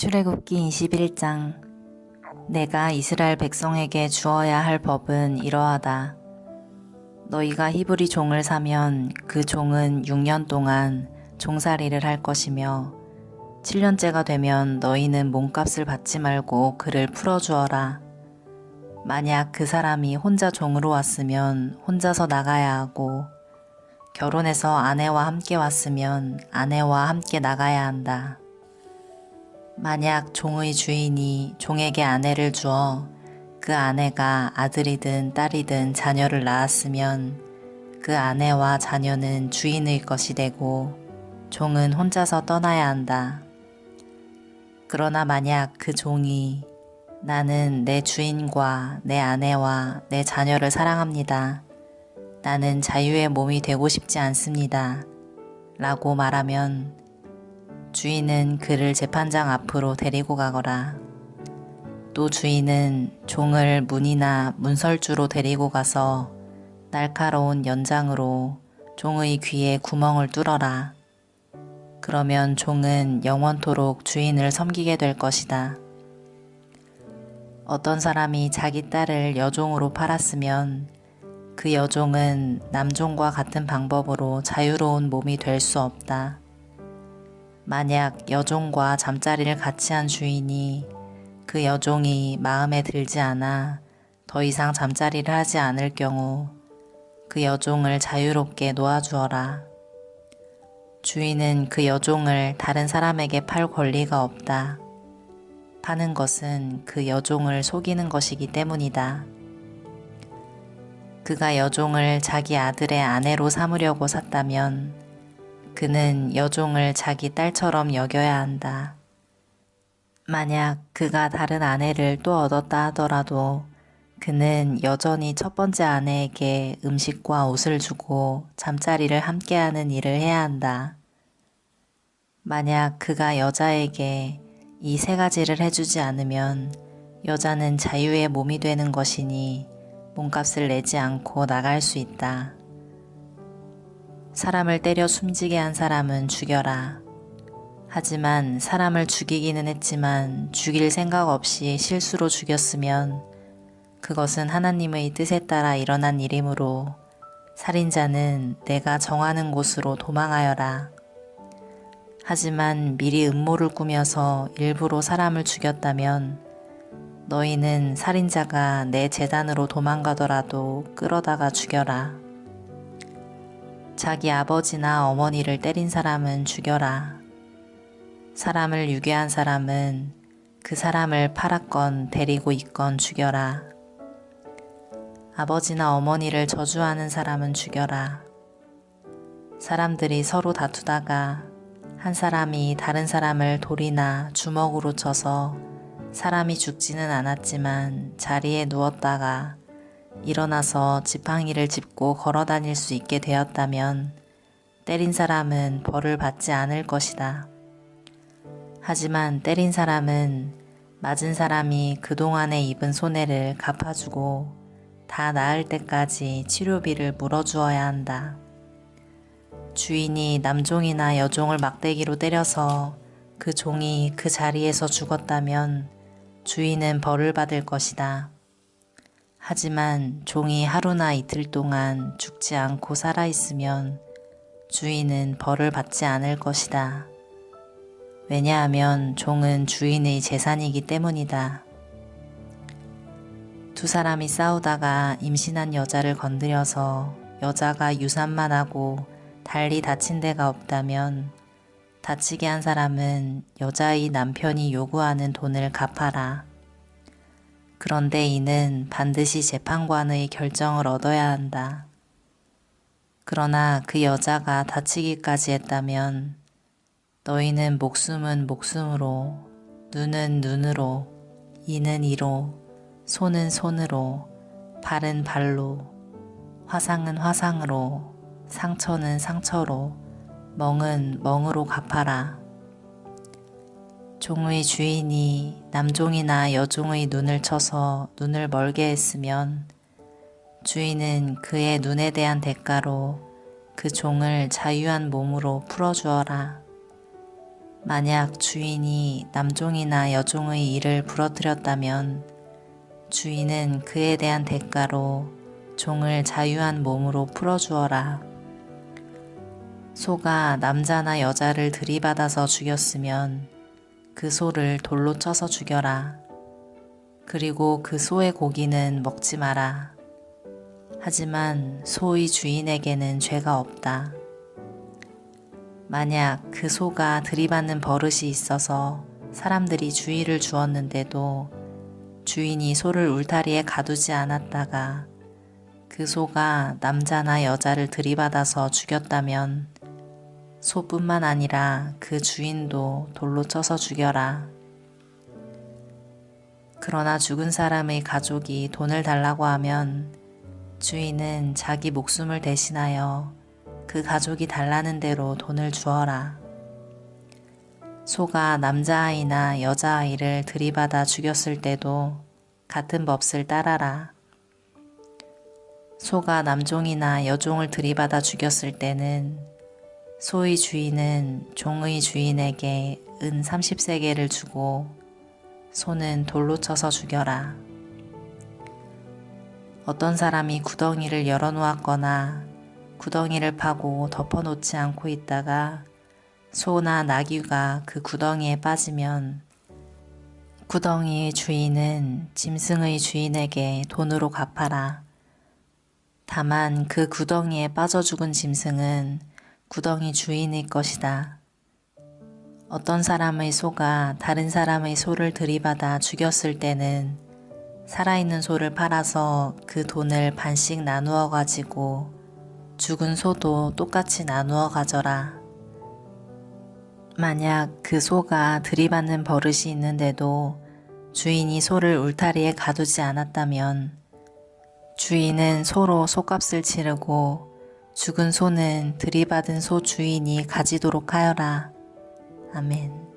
출애굽기 21장. 내가 이스라엘 백성에게 주어야 할 법은 이러하다. 너희가 히브리 종을 사면 그 종은 6년 동안 종살이를 할 것이며 7년째가 되면 너희는 몸값을 받지 말고 그를 풀어주어라. 만약 그 사람이 혼자 종으로 왔으면 혼자서 나가야 하고 결혼해서 아내와 함께 왔으면 아내와 함께 나가야 한다. 만약 종의 주인이 종에게 아내를 주어 그 아내가 아들이든 딸이든 자녀를 낳았으면 그 아내와 자녀는 주인의 것이 되고 종은 혼자서 떠나야 한다. 그러나 만약 그 종이 나는 내 주인과 내 아내와 내 자녀를 사랑합니다. 나는 자유의 몸이 되고 싶지 않습니다. 라고 말하면 주인은 그를 재판장 앞으로 데리고 가거라. 또 주인은 종을 문이나 문설주로 데리고 가서 날카로운 연장으로 종의 귀에 구멍을 뚫어라. 그러면 종은 영원토록 주인을 섬기게 될 것이다. 어떤 사람이 자기 딸을 여종으로 팔았으면 그 여종은 남종과 같은 방법으로 자유로운 몸이 될 수 없다. 만약 여종과 잠자리를 같이 한 주인이 그 여종이 마음에 들지 않아 더 이상 잠자리를 하지 않을 경우 그 여종을 자유롭게 놓아주어라. 주인은 그 여종을 다른 사람에게 팔 권리가 없다. 파는 것은 그 여종을 속이는 것이기 때문이다. 그가 여종을 자기 아들의 아내로 삼으려고 샀다면 그는 여종을 자기 딸처럼 여겨야 한다. 만약 그가 다른 아내를 또 얻었다 하더라도 그는 여전히 첫 번째 아내에게 음식과 옷을 주고 잠자리를 함께하는 일을 해야 한다. 만약 그가 여자에게 이 세 가지를 해주지 않으면 여자는 자유의 몸이 되는 것이니 몸값을 내지 않고 나갈 수 있다. 사람을 때려 숨지게 한 사람은 죽여라. 하지만 사람을 죽이기는 했지만 죽일 생각 없이 실수로 죽였으면 그것은 하나님의 뜻에 따라 일어난 일이므로 살인자는 내가 정하는 곳으로 도망하여라. 하지만 미리 음모를 꾸며서 일부러 사람을 죽였다면 너희는 살인자가 내 재단으로 도망가더라도 끌어다가 죽여라. 자기 아버지나 어머니를 때린 사람은 죽여라. 사람을 유괴한 사람은 그 사람을 팔았건 데리고 있건 죽여라. 아버지나 어머니를 저주하는 사람은 죽여라. 사람들이 서로 다투다가 한 사람이 다른 사람을 돌이나 주먹으로 쳐서 사람이 죽지는 않았지만 자리에 누웠다가 일어나서 지팡이를 짚고 걸어 다닐 수 있게 되었다면 때린 사람은 벌을 받지 않을 것이다. 하지만 때린 사람은 맞은 사람이 그동안에 입은 손해를 갚아주고 다 나을 때까지 치료비를 물어주어야 한다. 주인이 남종이나 여종을 막대기로 때려서 그 종이 그 자리에서 죽었다면 주인은 벌을 받을 것이다. 하지만 종이 하루나 이틀 동안 죽지 않고 살아있으면 주인은 벌을 받지 않을 것이다. 왜냐하면 종은 주인의 재산이기 때문이다. 두 사람이 싸우다가 임신한 여자를 건드려서 여자가 유산만 하고 달리 다친 데가 없다면 다치게 한 사람은 여자의 남편이 요구하는 돈을 갚아라. 그런데 이는 반드시 재판관의 결정을 얻어야 한다. 그러나 그 여자가 다치기까지 했다면 너희는 목숨은 목숨으로, 눈은 눈으로, 이는 이로, 손은 손으로, 발은 발로, 화상은 화상으로, 상처는 상처로, 멍은 멍으로 갚아라. 종의 주인이 남종이나 여종의 눈을 쳐서 눈을 멀게 했으면 주인은 그의 눈에 대한 대가로 그 종을 자유한 몸으로 풀어주어라. 만약 주인이 남종이나 여종의 일을 부러뜨렸다면 주인은 그에 대한 대가로 종을 자유한 몸으로 풀어주어라. 소가 남자나 여자를 들이받아서 죽였으면 그 소를 돌로 쳐서 죽여라. 그리고 그 소의 고기는 먹지 마라. 하지만 소의 주인에게는 죄가 없다. 만약 그 소가 들이받는 버릇이 있어서 사람들이 주의를 주었는데도 주인이 소를 울타리에 가두지 않았다가 그 소가 남자나 여자를 들이받아서 죽였다면 소뿐만 아니라 그 주인도 돌로 쳐서 죽여라. 그러나 죽은 사람의 가족이 돈을 달라고 하면 주인은 자기 목숨을 대신하여 그 가족이 달라는 대로 돈을 주어라. 소가 남자아이나 여자아이를 들이받아 죽였을 때도 같은 법을 따라라. 소가 남종이나 여종을 들이받아 죽였을 때는 소의 주인은 종의 주인에게 은 30세겔을 주고 소는 돌로 쳐서 죽여라. 어떤 사람이 구덩이를 열어놓았거나 구덩이를 파고 덮어놓지 않고 있다가 소나 나귀가 그 구덩이에 빠지면 구덩이의 주인은 짐승의 주인에게 돈으로 갚아라. 다만 그 구덩이에 빠져 죽은 짐승은 구덩이 주인의 것이다. 어떤 사람의 소가 다른 사람의 소를 들이받아 죽였을 때는 살아있는 소를 팔아서 그 돈을 반씩 나누어 가지고 죽은 소도 똑같이 나누어 가져라. 만약 그 소가 들이받는 버릇이 있는데도 주인이 소를 울타리에 가두지 않았다면 주인은 소로 소값을 치르고 죽은 소는 들이받은 소 주인이 가지도록 하여라. 아멘.